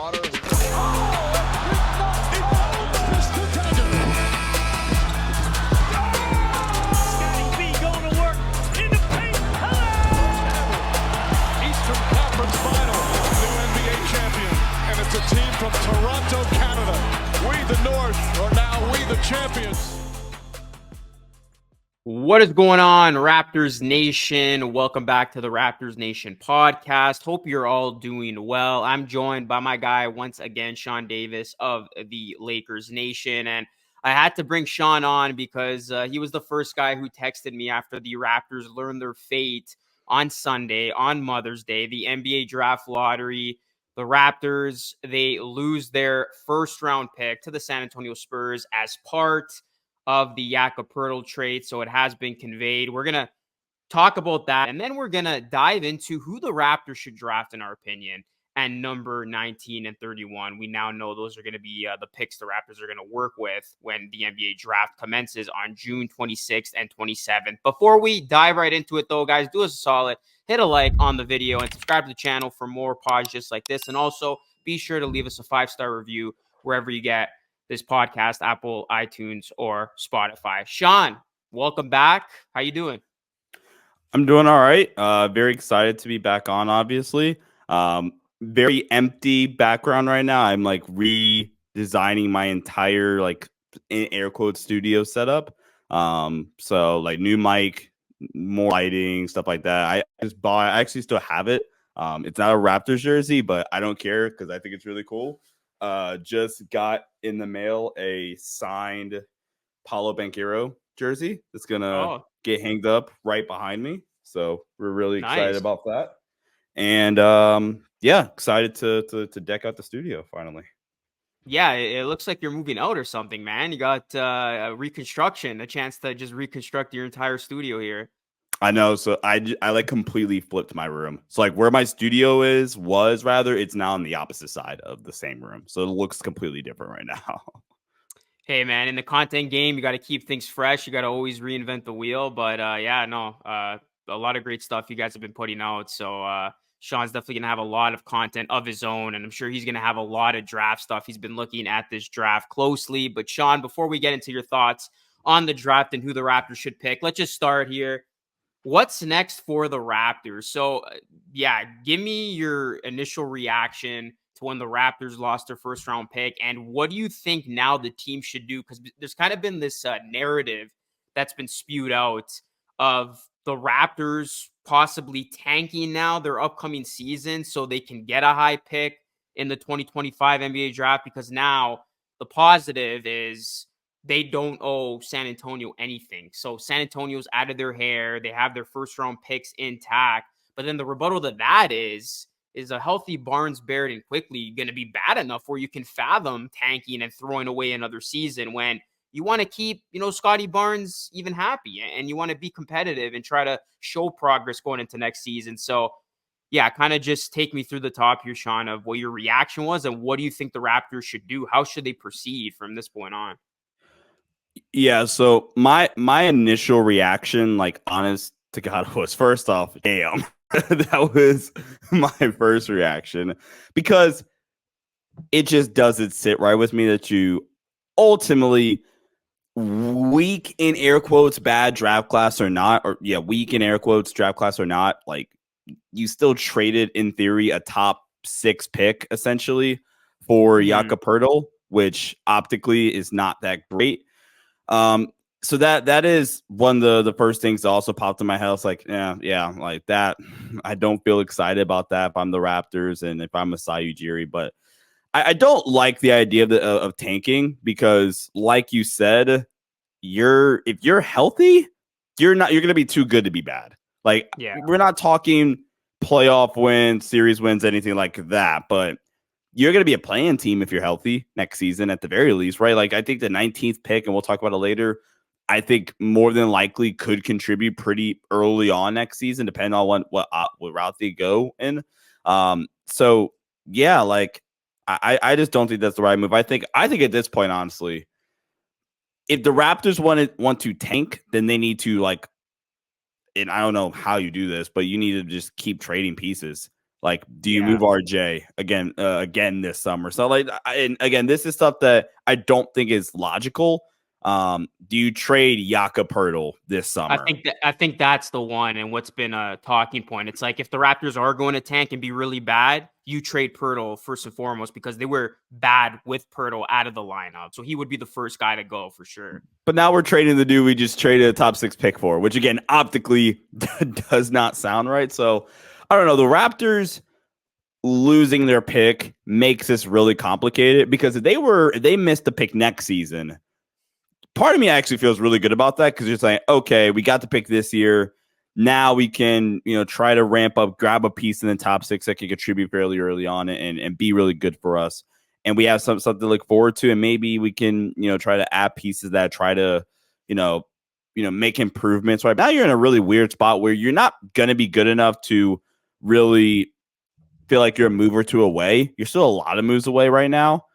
water. It's a team from Toronto, Canada. We, the North, are now we, the champions. What is going on, Raptors Nation? Welcome back to the Raptors Nation podcast. Hope you're all doing well. I'm joined by my guy once again, Sean Davis of the Lakers Nation. And I had to bring Sean on because he was the first guy who texted me after the Raptors learned their fate on Sunday, on Mother's Day, the NBA draft lottery. The Raptors, they lose their first round pick to the San Antonio Spurs as part of the Jakob Poeltl trade. So it has been conveyed. We're going to talk about that. And then we're going to dive into who the Raptors should draft, in our opinion, and number 19 and 31. We now know those are going to be the picks the Raptors are going to work with when the NBA draft commences on June 26th and 27th. Before we dive right into it, though, guys, do us a solid. Hit a like on the video and subscribe to the channel for more pods just like this. And also be sure to leave us a 5-star review wherever you get this podcast, Apple, iTunes, or Spotify. Sean, welcome back. How you doing? I'm doing all right. Very excited to be back on, obviously. Very empty background right now. I'm like redesigning my entire like in air quotes studio setup. So like new mic, more lighting, stuff like that. I actually still have it. It's not a Raptors jersey, but I don't care because I think it's really cool. Just got in the mail a signed Paolo Banchero jersey that's gonna get hanged up right behind me. So we're really excited about that. And excited to deck out the studio finally. Yeah, it looks like you're moving out or something, man. You got a reconstruction, a chance to just reconstruct your entire studio here. I know. So I like completely flipped my room. So like where my studio it's now on the opposite side of the same room. So it looks completely different right now. Hey, man, in the content game, you got to keep things fresh. You got to always reinvent the wheel. But a lot of great stuff you guys have been putting out. So Sean's definitely going to have a lot of content of his own. And I'm sure he's going to have a lot of draft stuff. He's been looking at this draft closely. But Sean, before we get into your thoughts on the draft and who the Raptors should pick, let's just start here. What's next for the Raptors? So, give me your initial reaction to when the Raptors lost their first round pick. And what do you think now the team should do? Because there's kind of been this narrative that's been spewed out of the Raptors possibly tanking now their upcoming season so they can get a high pick in the 2025 NBA draft. Because now the positive is they don't owe San Antonio anything. So San Antonio's out of their hair. They have their first round picks intact. But then the rebuttal to that is a healthy Barnes, Barrett, and Quickly going to be bad enough where you can fathom tanking and throwing away another season when you want to keep, Scotty Barnes even happy and you want to be competitive and try to show progress going into next season. So, kind of just take me through the top here, Sean, of what your reaction was and what do you think the Raptors should do? How should they proceed from this point on? Yeah, so my initial reaction, like honest to God, was first off, damn. That was my first reaction because it just doesn't sit right with me that you ultimately weak in air quotes bad draft class or not, weak in air quotes draft class or not, like you still traded in theory a top 6 pick essentially for Jakob Poeltl, which optically is not that great. So that is one of the first things that also popped in my head. It's like, like that. I don't feel excited about that if I'm the Raptors and if I'm Masai Ujiri, but I don't like the idea of tanking because, like you said, if you're healthy, you're going to be too good to be bad. Like, we're not talking playoff wins, series wins, anything like that, but you're going to be a playing team if you're healthy next season at the very least, right? Like, I think the 19th pick, and we'll talk about it later, I think more than likely could contribute pretty early on next season, depending on what route they go in. I just don't think that's the right move. I think at this point, honestly, if the Raptors want to tank, then they need to and I don't know how you do this, but you need to just keep trading pieces. Like, do you move RJ again this summer? So, like, and again, this is stuff that I don't think is logical. Do you trade Jakob Poeltl this summer? I think that's the one, and what's been a talking point. It's like if the Raptors are going to tank and be really bad, you trade Poeltl first and foremost because they were bad with Poeltl out of the lineup. So he would be the first guy to go for sure. But now we're trading the dude we just traded a top 6 pick for, which again optically does not sound right. So I don't know. The Raptors losing their pick makes this really complicated because if they missed the pick next season, part of me actually feels really good about that because it's like, okay, we got the pick this year. Now we can, try to ramp up, grab a piece in the top 6 that can contribute fairly early on and be really good for us. And we have something to look forward to. And maybe we can, try to add pieces that try to, make improvements. Right now, you're in a really weird spot where you're not going to be good enough to really feel like you're a move or two away. You're still a lot of moves away right now.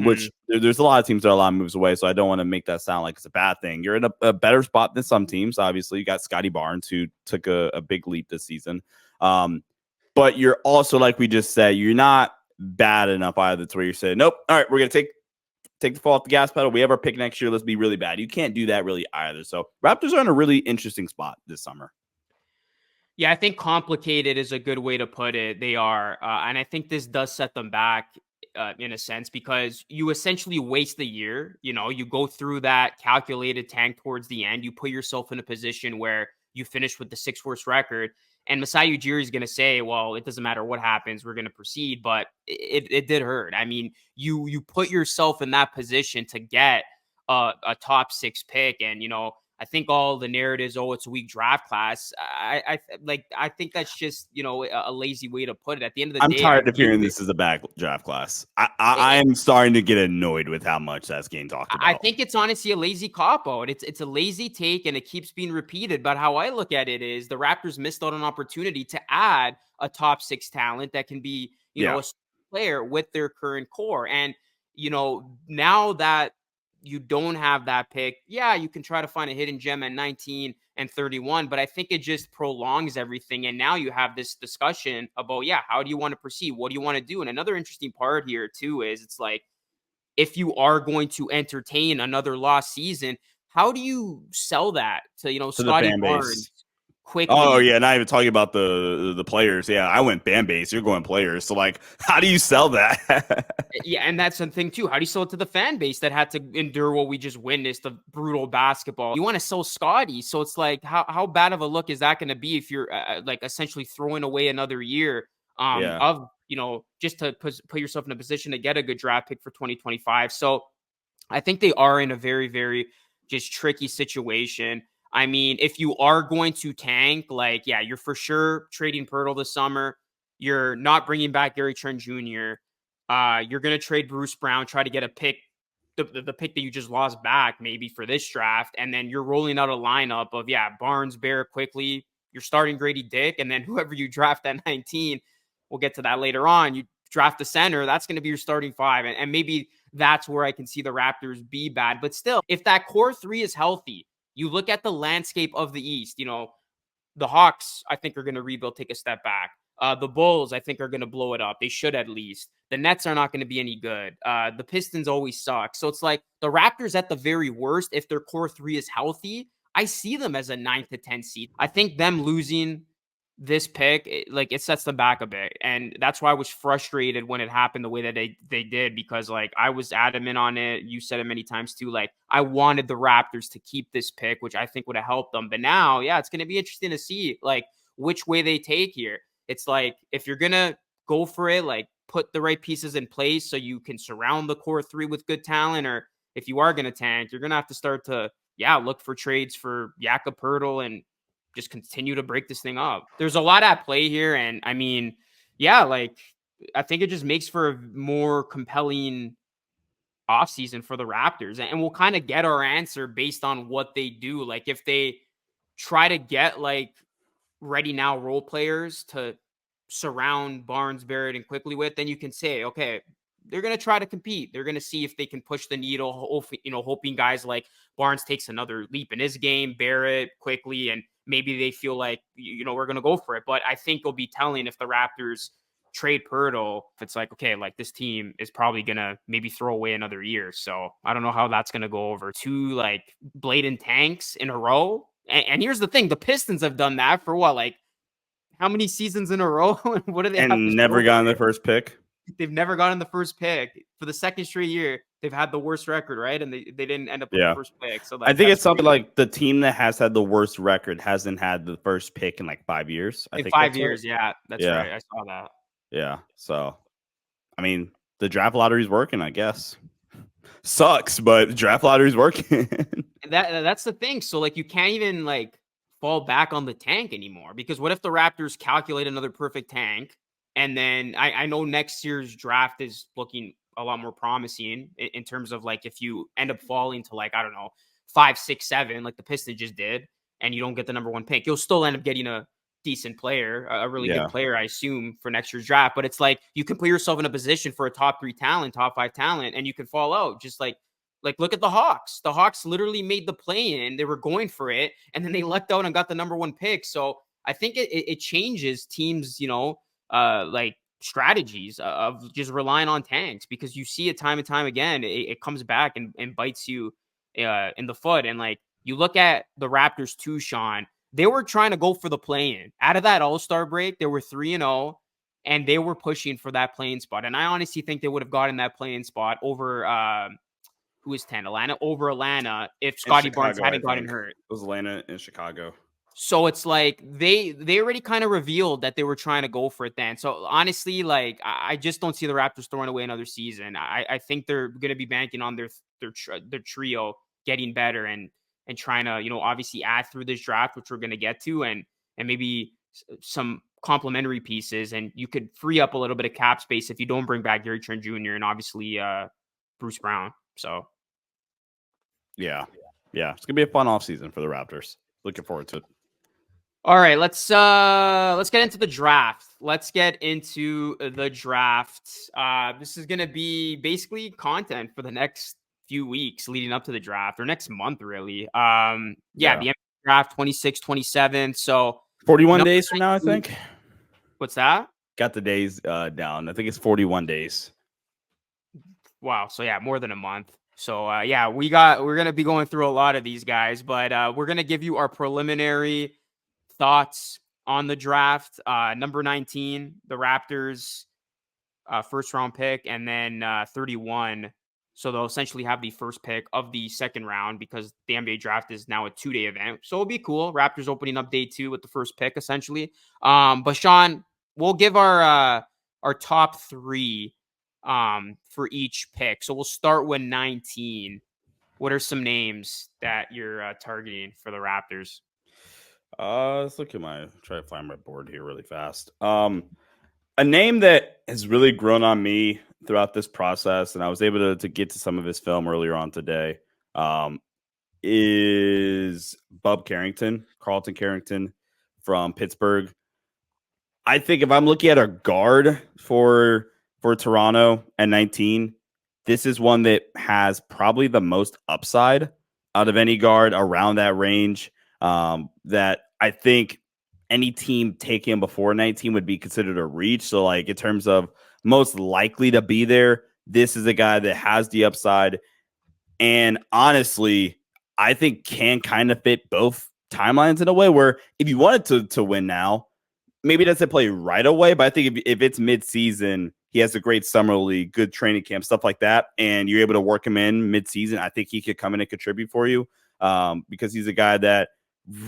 Which there's a lot of teams that are a lot of moves away, so I don't want to make that sound like it's a bad thing. You're in a better spot than some teams. Obviously, you got Scotty Barnes, who took a big leap this season. But you're also, like we just said, you're not bad enough either to where you're saying, nope, all right, we're going to take the fall off the gas pedal. We have our pick next year. Let's be really bad. You can't do that really either. So Raptors are in a really interesting spot this summer. Yeah, I think complicated is a good way to put it. They are. And I think this does set them back in a sense because you essentially waste the year. You go through that calculated tank towards the end. You put yourself in a position where you finish with the 6th worst record. And Masai Ujiri is going to say, well, it doesn't matter what happens. We're going to proceed. But it did hurt. I mean, you put yourself in that position to get a top 6 pick. And, I think all the narratives, it's a weak draft class. I think that's just, a lazy way to put it. At the end of the day, I'm tired of hearing this is a bad draft class. I am starting to get annoyed with how much that's getting talked about. I think it's honestly a lazy cop-out. It's a lazy take, and it keeps being repeated. But how I look at it is the Raptors missed out on an opportunity to add a top 6 talent that can be, a player with their current core. And, now that you don't have that pick, you can try to find a hidden gem at 19 and 31, but I think it just prolongs everything. And now you have this discussion about, how do you want to proceed? What do you want to do? And another interesting part here too is it's like, if you are going to entertain another lost season, how do you sell that to Scotty Barnes quickly? Oh yeah, not even talking about the players. Yeah, I went fan base. You're going players. So like, how do you sell that? Yeah, and that's something too. How do you sell it to the fan base that had to endure what we just witnessed of brutal basketball? You want to sell Scotty, so it's like, how bad of a look is that going to be if you're like essentially throwing away another year of just to put yourself in a position to get a good draft pick for 2025. So I think they are in a very, very just tricky situation. I mean, if you are going to tank, you're for sure trading Poeltl this summer. You're not bringing back Gary Trent Jr. You're going to trade Bruce Brown, try to get a pick, the pick that you just lost back maybe for this draft. And then you're rolling out a lineup of, Barnes, Bear, quickly. You're starting Grady Dick. And then whoever you draft at 19, we'll get to that later on. You draft the center, that's going to be your starting 5. And maybe that's where I can see the Raptors be bad. But still, if that core 3 is healthy, you look at the landscape of the East, the Hawks, I think, are going to rebuild, take a step back. The Bulls, I think, are going to blow it up. They should at least. The Nets are not going to be any good. The Pistons always suck. So it's like the Raptors at the very worst, if their core 3 is healthy, I see them as a 9 to 10 seed. I think them losing this pick, it sets them back a bit. And that's why I was frustrated when it happened the way that they did, because I was adamant on it. You said it many times too. I wanted the Raptors to keep this pick, which I think would have helped them. But now, it's going to be interesting to see which way they take here. It's like, if you're going to go for it, put the right pieces in place so you can surround the core 3 with good talent, or if you are going to tank, you're going to have to start to, look for trades for Jakob Poeltl and just continue to break this thing up. There's a lot at play here. And I mean, I think it just makes for a more compelling offseason for the Raptors. And we'll kind of get our answer based on what they do. If they try to get ready now role players to surround Barnes, Barrett, and quickly with, then you can say, okay, they're going to try to compete. They're going to see if they can push the needle, hoping guys like Barnes takes another leap in his game, Barrett quickly, and maybe they feel like, we're going to go for it. But I think it'll be telling if the Raptors trade Pirtle, if it's like, okay, like this team is probably gonna maybe throw away another year. So I don't know how that's gonna go over. 2 like blatant tanks in a row. And here's the thing: the Pistons have done that for what, like how many seasons in a row? And what do they have to And never show gotten for the it? first pick. They've never gotten the first pick for the second straight year. They've had the worst record, right? And they didn't end up with the Yeah. first pick. So I like think that's it's something crazy. like the team that has had the worst record hasn't had the first pick in like 5 years. I In think 5 that's right. years, yeah, that's Yeah. right. I saw that. Yeah. So, I mean, the draft lottery's working, I guess. Sucks, but the draft lottery's working. That's the thing. So like you can't even like fall back on the tank anymore, because what if the Raptors calculate another perfect tank, and then I know next year's draft is looking a lot more promising in terms of like if you end up falling to like, I don't know, 5, 6, 7, like the Pistons just did, and you don't get the number 1 pick, you'll still end up getting a decent player, a really Yeah. good player, I assume, for next year's draft. But it's like you can put yourself in a position for a top 3 talent, top 5 talent, and you can fall out. Just like look at the Hawks. The Hawks literally made the play in. They were going for it, and then they lucked out and got the number 1 pick. So I think it changes teams, like strategies of just relying on tanks, because you see it time and time again. It comes back and bites you in the foot. And like you look at the Raptors too, Sean. They were trying to go for the play-in. Out of that All-Star break, they were 3-0, and they were pushing for that play-in spot. And I honestly think they would have gotten that play-in spot over who is 10? Atlanta if Scotty Barnes hadn't gotten hurt. It was Atlanta in Chicago. So it's like they already kind of revealed that they were trying to go for it then. So honestly, like I just don't see the Raptors throwing away another season. I think they're going to be banking on their trio getting better and trying to, obviously add through this draft, which we're going to get to, and maybe some complementary pieces, and you could free up a little bit of cap space if you don't bring back Gary Trent Jr. and obviously Bruce Brown. So yeah, it's gonna be a fun offseason for the Raptors. Looking forward to it. All right, let's get into the draft. Let's get into the draft. This is gonna be basically content for the next few weeks leading up to the draft, or next month, really. The NBA draft 26, 27. So 41 days from now, I think. What's that? Got the days down. I think it's 41 days. Wow. So yeah, more than a month. So we're going to be going through a lot of these guys, but we're going to give you our preliminary thoughts on the draft. Number 19, the Raptors, first round pick, and then 31. So they'll essentially have the first pick of the second round, because the NBA draft is now a 2-day event. So it'll be cool. Raptors opening up day 2 with the first pick, essentially. But Sean, we'll give our top 3 for each pick. So we'll start with 19. What are some names that you're targeting for the Raptors? Let's look at try to find my board here really fast. A name that has really grown on me throughout this process, and I was able to get to some of his film earlier on today, is Carlton Carrington from Pittsburgh. I think if I'm looking at a guard for Toronto at 19, this is one that has probably the most upside out of any guard around that range. That I think any team taking him before 19 would be considered a reach. So like in terms of most likely to be there, this is a guy that has the upside. And honestly, I think can kind of fit both timelines in a way where if you wanted to win now, maybe it doesn't play right away, but I think if it's mid-season, he has a great summer league, good training camp, stuff like that, and you're able to work him in mid-season, I think he could come in and contribute for you because he's a guy that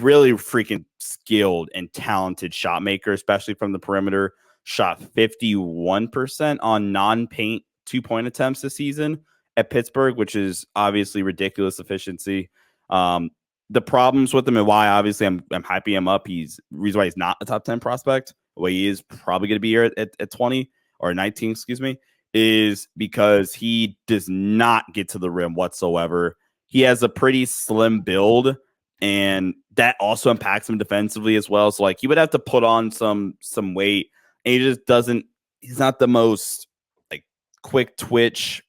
really freaking skilled and talented shot maker, especially from the perimeter. Shot 51% on non-paint 2-point attempts this season at Pittsburgh, which is obviously ridiculous efficiency. The problems with him and why obviously I'm hyping him up. Reason why he's not a top 10 prospect, the way he is probably going to be here at 20 or 19, excuse me, is because he does not get to the rim whatsoever. He has a pretty slim build, and that also impacts him defensively as well. So like he would have to put on some weight, and he just doesn't. He's not the most like quick twitch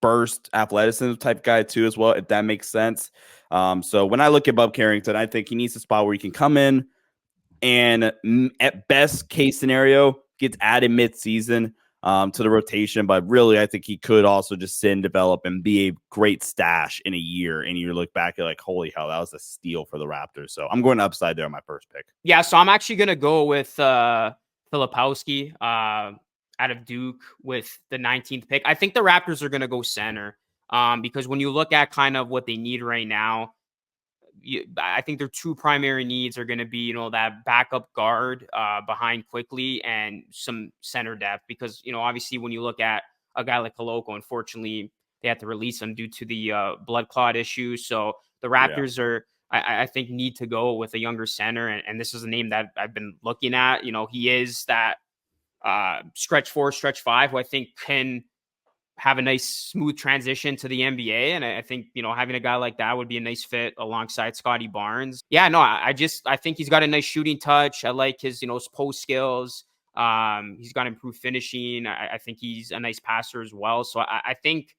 burst athleticism type guy too as well, if that makes sense. So when I look at Bob Carrington, I think he needs a spot where he can come in and at best case scenario gets added mid-season to the rotation. But really, I think he could also just sit and develop and be a great stash in a year. And you look back at like, holy hell, that was a steal for the Raptors. So I'm going upside there on my first pick. Yeah, so I'm actually going to go with Filipowski out of Duke with the 19th pick. I think the Raptors are going to go center because when you look at kind of what they need right now, I think their two primary needs are going to be, that backup guard behind quickly and some center depth because, obviously when you look at a guy like Koloko, unfortunately, they had to release him due to the blood clot issue. So the Raptors are, I think, need to go with a younger center. And this is a name that I've been looking at. He is that stretch 4, stretch 5, who I think can have a nice smooth transition to the NBA. And I think, having a guy like that would be a nice fit alongside Scotty Barnes. Yeah, no, I think he's got a nice shooting touch. I like his, post skills. He's got improved finishing. I think he's a nice passer as well. So I think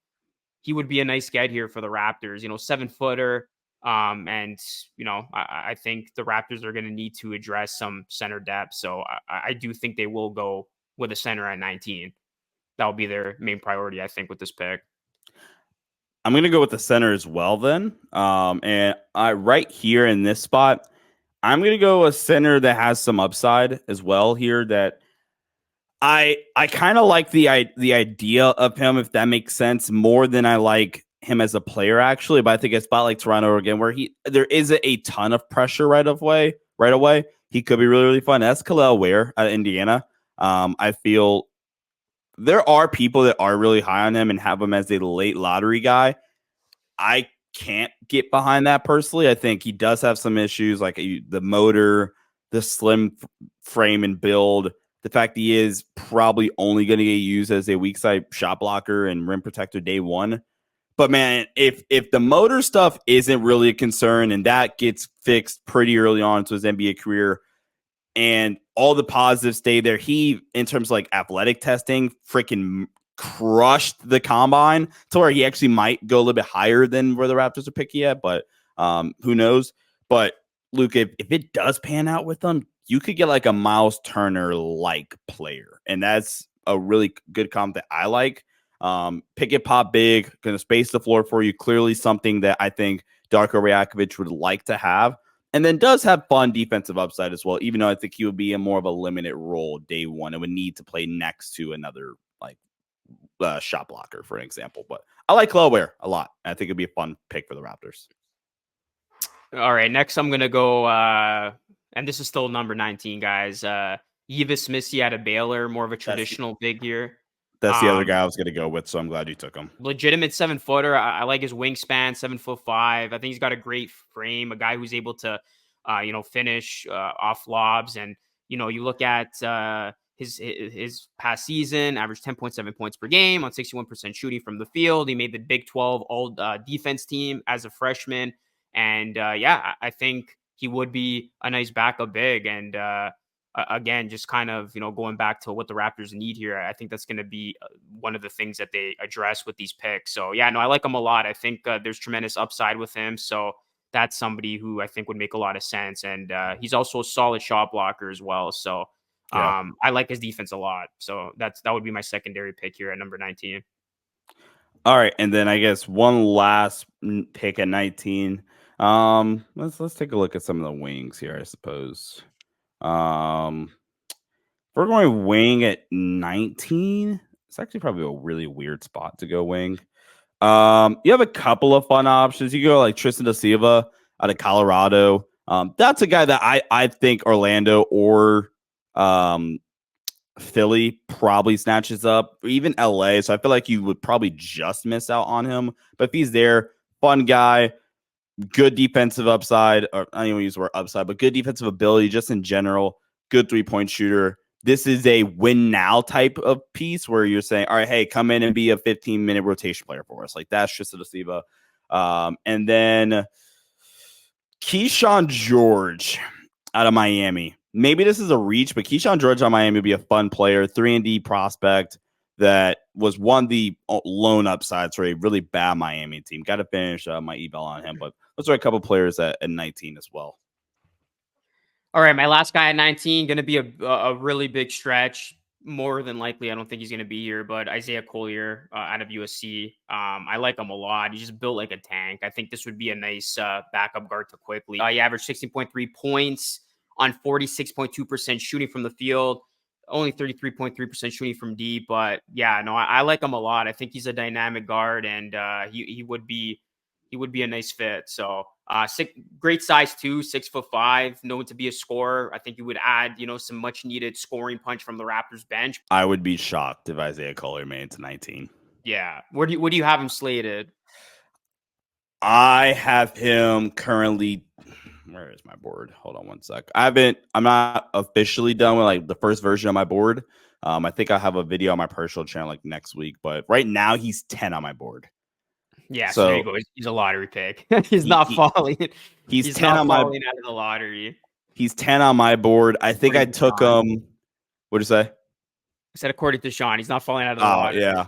he would be a nice get here for the Raptors, 7-footer. And, I think the Raptors are going to need to address some center depth. So I do think they will go with a center at 19. That'll be their main priority, I think, with this pick. I'm going to go with the center as well then. And right here in this spot, I'm going to go a center that has some upside as well here that I kind of like the idea of him, if that makes sense, more than I like him as a player, actually. But I think a spot like Toronto again, where there is a ton of pressure right away. He could be really, really fun. That's Khalil Ware out of Indiana. I feel there are people that are really high on him and have him as a late lottery guy. I can't get behind that personally. I think he does have some issues like the motor, the slim frame and build, the fact he is probably only going to get used as a weak side shot blocker and rim protector day one. But man, if the motor stuff isn't really a concern and that gets fixed pretty early on into his NBA career, and all the positives stay there. He, in terms of like athletic testing, freaking crushed the combine to where he actually might go a little bit higher than where the Raptors are picking at, but who knows? But Luke, if it does pan out with them, you could get like a Miles Turner like player, and that's a really good comp that I like. Pick it, pop big, going to space the floor for you. Clearly something that I think Darko Rajakovic would like to have. And then does have fun defensive upside as well, even though I think he would be in more of a limited role day one and would need to play next to another like shot blocker, for an example. But I like Ware a lot. I think it'd be a fun pick for the Raptors. All right, next I'm going to go, and this is still number 19, guys. Yves Missy out of Baylor, more of a traditional big here. That's the other guy I was going to go with, so I'm glad you took him. Legitimate 7-footer. I like his wingspan, 7'5". I think he's got a great frame, a guy who's able to, finish off lobs. And, you look at his past season, averaged 10.7 points per game on 61% shooting from the field. He made the Big 12 all defense team as a freshman. And, I think he would be a nice backup big. And, again, just kind of, going back to what the Raptors need here, I think that's going to be one of the things that they address with these picks. So, yeah, no, I like him a lot. I think there's tremendous upside with him. So that's somebody who I think would make a lot of sense. And he's also a solid shot blocker as well. So I like his defense a lot. So that would be my secondary pick here at number 19. All right. And then I guess one last pick at 19. Let's take a look at some of the wings here, I suppose. If we're going wing at 19, it's actually probably a really weird spot to go wing. You have a couple of fun options. You go like Tristan da Silva out of Colorado. That's a guy that I think Orlando or Philly probably snatches up, or even LA. So I feel like you would probably just miss out on him. But if he's there, fun guy. Good defensive upside, or I don't even use the word upside, but good defensive ability just in general. Good 3-point shooter. This is a win now type of piece where you're saying, all right, hey, come in and be a 15-minute rotation player for us. Like that's Tristan da Silva. And then Keyshawn George out of Miami. Maybe this is a reach, but Keyshawn George out of Miami would be a fun player, 3-and-D prospect that was one of the lone upsides for a really bad Miami team. Got to finish my eval on him, but those are a couple players at 19 as well. All right, my last guy at 19, going to be a really big stretch. more than likely, I don't think he's going to be here, but Isaiah Collier out of USC, I like him a lot. He's just built like a tank. I think this would be a nice backup guard to quickly. He averaged 16.3 points on 46.2% shooting from the field, only 33.3% shooting from deep. But yeah, no, I like him a lot. I think he's a dynamic guard, and he would be a nice fit. So great size too, 6'5", known to be a scorer. I think you would add, some much needed scoring punch from the Raptors bench. I would be shocked if Isaiah Collier made it to 19. Yeah. Where do you have him slated? I have him currently. Where is my board? Hold on one sec. I'm not officially done with like the first version of my board. I think I have a video on my personal channel like next week, but right now he's 10 on my board. Yeah, so there you go. He's a lottery pick. He's not falling. He's 10 on my falling out of the lottery. He's 10 on my board. I think I took him. What'd you say? I said according to Sean, he's not falling out of the lottery. Yeah.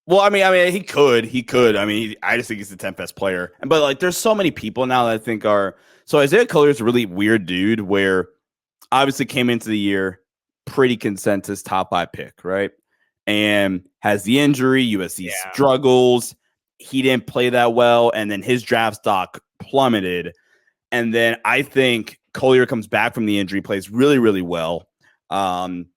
Well, I mean, he could. I mean, I just think he's the 10th best player. But like, there's so many people now that I think are. So Isaiah Collier is a really weird dude. Where obviously came into the year pretty consensus top 5 pick, right? And has the injury. USC struggles. He didn't play that well, and then his draft stock plummeted. And then I think Collier comes back from the injury, plays really, really well. And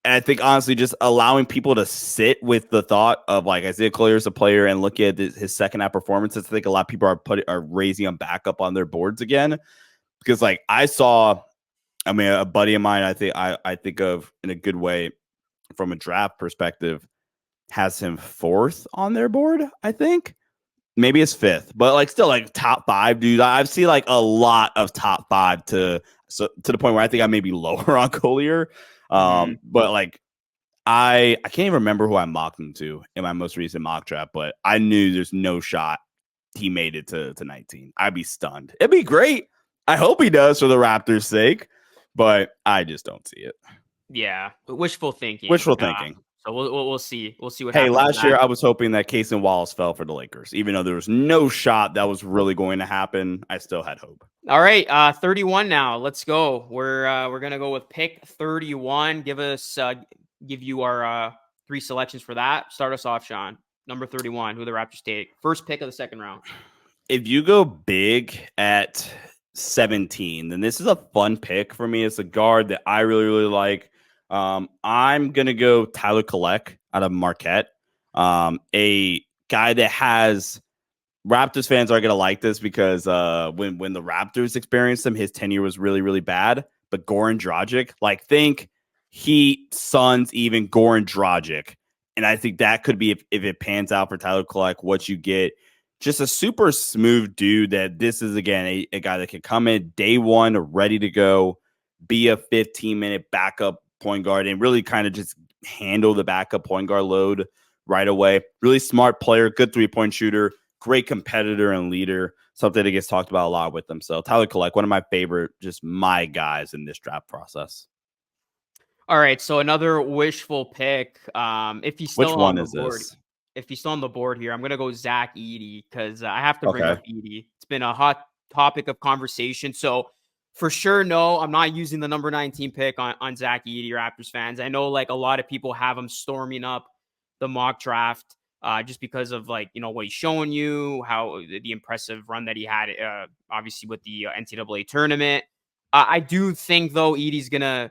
I think honestly, just allowing people to sit with the thought of like Isaiah Collier as a player and look at his second half performances. I think a lot of people are raising him back up on their boards again, because like a buddy of mine, I think of in a good way from a draft perspective, has him 4th on their board. I think maybe it's 5th, but like still like top 5, dude. I've seen like a lot of top 5 to the point where I think I may be lower on Collier. But like I can't even remember who I mocked him to in my most recent mock draft, but I knew there's no shot he made it to 19. I'd be stunned. It'd be great. I hope he does for the Raptors' sake, but I just don't see it. Yeah, wishful thinking. So we'll see. We'll see what happens. Hey, last year I was hoping that Case and Wallace fell for the Lakers, even though there was no shot that was really going to happen. I still had hope. All right, 31 now. Let's go. We're gonna go with pick 31. Give you our 3 selections for that. Start us off, Sean. Number 31. Who the Raptors take? First pick of the second round. If you go big at 17, then this is a fun pick for me. It's a guard that I really, really like. I'm going to go Tyler Kolek out of Marquette. A guy that has Raptors fans are going to like this because when the Raptors experienced him, his tenure was really, really bad. But Goran Dragic, like think Heat, Suns, even Goran Dragic. And I think that could be, if it pans out for Tyler Kolek, what you get. Just a super smooth dude that this is, again, a guy that can come in day one, ready to go, be a 15-minute backup point guard and really kind of just handle the backup point guard load right away. Really smart player, good 3-point shooter, great competitor and leader, something that gets talked about a lot with them. So Tyler Kolek, one of my favorite, just my guys in this draft process. All right, so another wishful pick. If he's still on the board, if he's still on the board here, I'm gonna go Zach Edey because I have to bring up Edey. It's been a hot topic of conversation. So for sure, no, I'm not using the number 19 pick on Zach Edey, Raptors fans. I know like a lot of people have him storming up the mock draft just because of like, what he's showing you, how the impressive run that he had, obviously with the NCAA tournament. I do think though, Edey's going to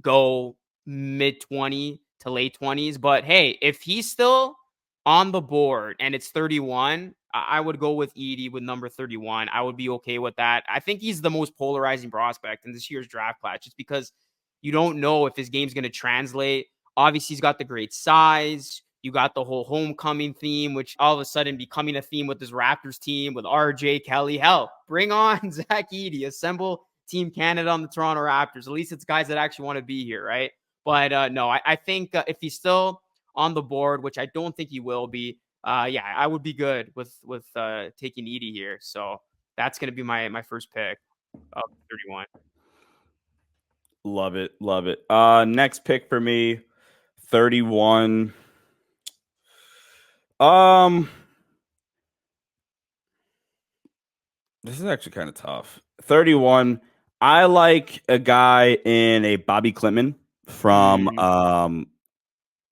go mid-20 to late 20s, but hey, if he's still on the board and it's 31, I would go with Edey with number 31. I would be okay with that. I think he's the most polarizing prospect in this year's draft class just because you don't know if his game's going to translate. Obviously, he's got the great size. You got the whole homecoming theme, which all of a sudden becoming a theme with this Raptors team with RJ Kelly. Hell, bring on Zach Edey. Assemble Team Canada on the Toronto Raptors. At least it's guys that actually want to be here, right? But no, I think if he's still on the board, which I don't think he will be, I would be good with taking Edey here. So that's going to be my first pick of 31. Love it. Next pick for me, 31. This is actually kind of tough. 31. I like a guy in a Bobby Klintman from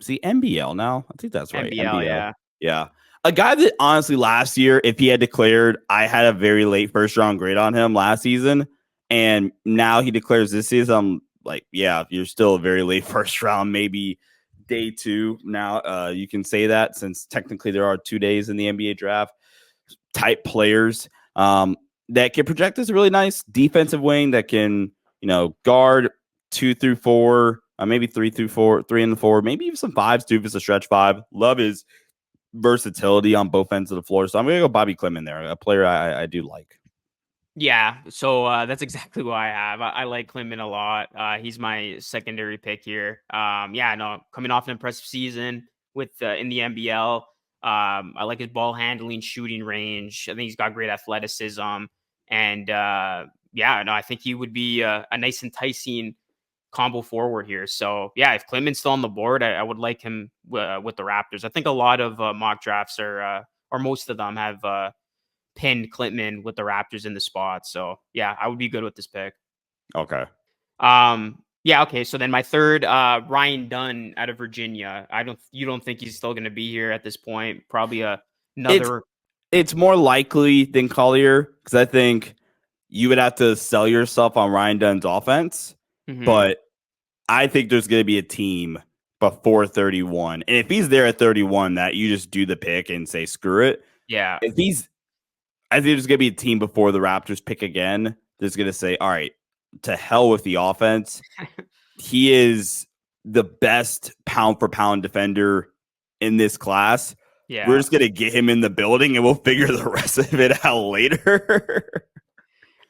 see NBL now. I think that's right. NBL, NBL. yeah. Yeah. A guy that honestly last year, if he had declared, I had a very late first round grade on him last season, and now he declares this season, I'm like, yeah, you're still a very late first round, maybe day 2. Now you can say that since technically there are 2 days in the NBA draft. Type players that can project as a really nice defensive wing that can, guard 2 through 4, maybe 3 through 4, 3 and 4, maybe even some 5s too if it's a stretch 5. Love his versatility on both ends of the floor. So I'm going to go Bobby Clement there, a player I do like. Yeah, so that's exactly what I have. I like Clement a lot. He's my secondary pick here. Yeah, no, coming off an impressive season with in the NBL. I like his ball handling, shooting range. I think he's got great athleticism, and yeah, no, I think he would be a nice, enticing combo forward here. So yeah, if Clement's still on the board, I would like him with the Raptors. I think a lot of mock drafts are, or most of them have pinned Clinton with the Raptors in the spot. So yeah, I would be good with this pick. Okay. Yeah, okay. So then my third, Ryan Dunn out of Virginia. You don't think he's still going to be here at this point? Probably another. It's more likely than Collier because I think you would have to sell yourself on Ryan Dunn's offense, but I think there's going to be a team before 31, and if he's there at 31, that you just do the pick and say screw it. Yeah. I think there's going to be a team before the Raptors pick again that's going to say, all right, to hell with the offense. He is the best pound for pound defender in this class. Yeah. We're just going to get him in the building and we'll figure the rest of it out later.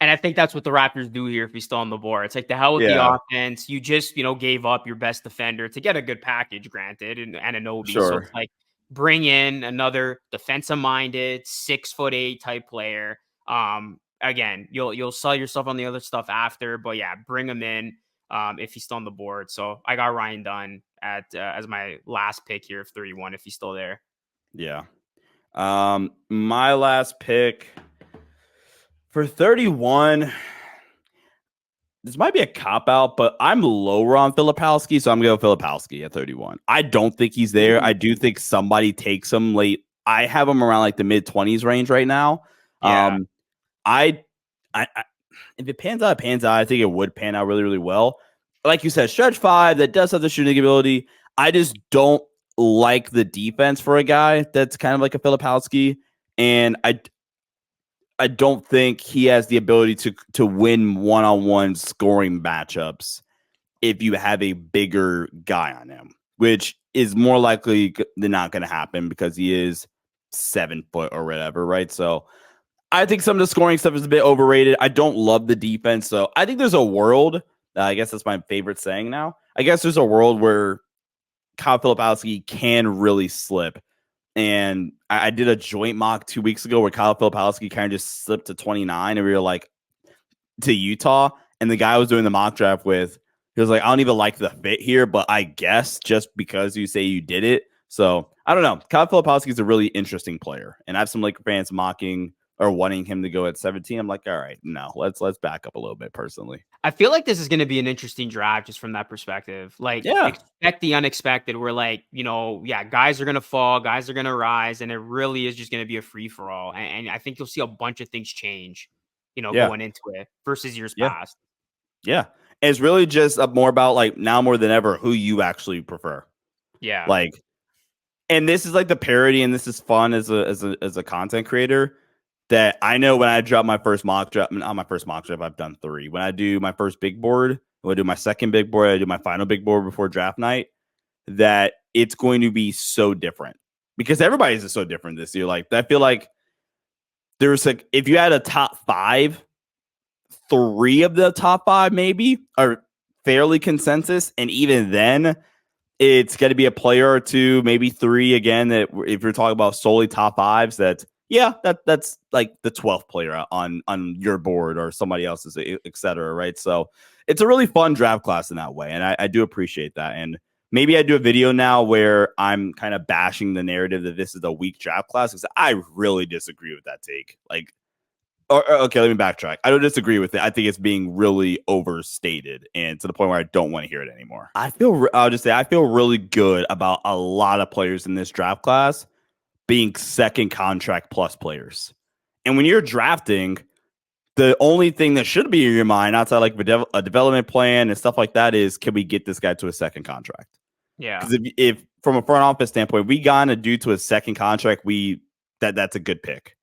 And I think that's what the Raptors do here if he's still on the board. It's like the hell with the offense. You just, gave up your best defender to get a good package, granted, and Anunoby. Sure. So it's like bring in another defensive-minded 6'8" type player. Again, you'll sell yourself on the other stuff after, but yeah, bring him in if he's still on the board. So I got Ryan Dunn at as my last pick here of 31 if he's still there. Yeah. My last pick for 31. This might be a cop out, but I'm lower on Filipowski, so I'm going to go Filipowski at 31. I don't think he's there. I do think somebody takes him late. I have him around like the mid 20s range right now. Yeah. I if it pans out, it pans out. I think it would pan out really, really well. Like you said, stretch 5 that does have the shooting ability. I just don't like the defense for a guy that's kind of like a Filipowski, and I don't think he has the ability to win one-on-one scoring matchups if you have a bigger guy on him, which is more likely than not going to happen because he is 7 foot or whatever, right? So I think some of the scoring stuff is a bit overrated. I don't love the defense, so I think there's a world. I guess that's my favorite saying now. I guess there's a world where Kyle Filipowski can really slip. And I did a joint mock 2 weeks ago where Kyle Filipowski kind of just slipped to 29, and we were like to Utah, and the guy I was doing the mock draft with, he was like, I don't even like the fit here, but I guess just because you say you did it. So I don't know. Kyle Filipowski is a really interesting player, and I have some Laker fans mocking or wanting him to go at 17. I'm like, all right, no, let's back up a little bit personally. I feel like this is going to be an interesting draft just from that perspective. Like, expect the unexpected. We're like, guys are going to fall, guys are going to rise, and it really is just going to be a free for all. And I think you'll see a bunch of things change, going into it versus years past. Yeah. And it's really just more about like now more than ever who you actually prefer. Yeah. Like, and this is like the parody, and this is fun as a content creator. That I know when I drop my first mock draft, not my first mock draft, I've done 3. When I do my first big board, when I do my second big board, I do my final big board before draft night, that it's going to be so different because everybody's so different this year. Like, I feel like there's like, if you had a top 5, 3 of the top 5 maybe are fairly consensus. And even then, it's going to be a player or 2, maybe 3 again, that if you're talking about solely top 5s, that's like the 12th player on your board or somebody else's, et cetera, right? So it's a really fun draft class in that way, and I do appreciate that. And maybe I do a video now where I'm kind of bashing the narrative that this is a weak draft class because I really disagree with that take. Like, Okay, let me backtrack. I don't disagree with it. I think it's being really overstated and to the point where I don't want to hear it anymore. I'll just say I feel really good about a lot of players in this draft class being second contract plus players. And when you're drafting, the only thing that should be in your mind outside like a development plan and stuff like that is, can we get this guy to a second contract? Yeah. Because if from a front office standpoint, we got a dude to a second contract, that's a good pick.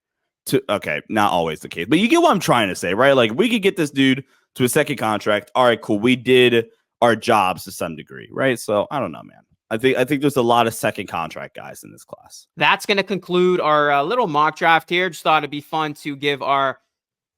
Okay, not always the case, but you get what I'm trying to say, right? Like, we could get this dude to a second contract. All right, cool. We did our jobs to some degree, right? So I don't know, man. I think there's a lot of second contract guys in this class. That's going to conclude our little mock draft here. Just thought it'd be fun to give our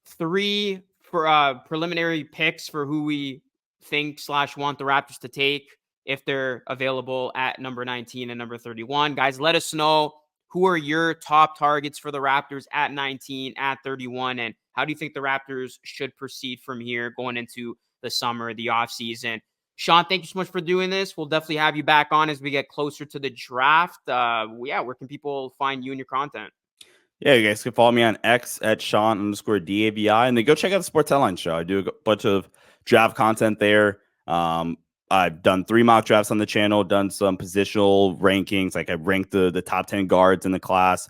3 preliminary picks for who we think / want the Raptors to take if they're available at number 19 and number 31. Guys, let us know, who are your top targets for the Raptors at 19, at 31, and how do you think the Raptors should proceed from here going into the summer, the offseason? Sean, thank you so much for doing this. We'll definitely have you back on as we get closer to the draft. Where can people find you and your content? Yeah, you guys can follow me on X at Sean_DAVI, and then go check out the Sports Headline Show. I do a bunch of draft content there. I've done 3 mock drafts on the channel, done some positional rankings. Like, I ranked the top 10 guards in the class.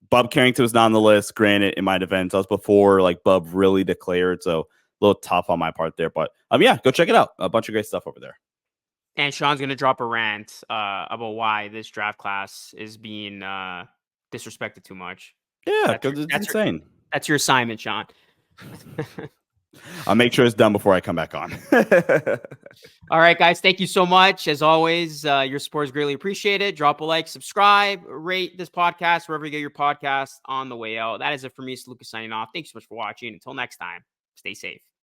Bub Carrington was not on the list. Granted, in my defense, that was before like Bub really declared, so a little tough on my part there. But go check it out. A bunch of great stuff over there. And Sean's going to drop a rant about why this draft class is being disrespected too much. Yeah, because it's insane. That's your assignment, Sean. I'll make sure it's done before I come back on. All right, guys. Thank you so much. As always, your support is greatly appreciated. Drop a like, subscribe, rate this podcast wherever you get your podcast on the way out. That is it for me. It's Luca signing off. Thanks so much for watching. Until next time, stay safe.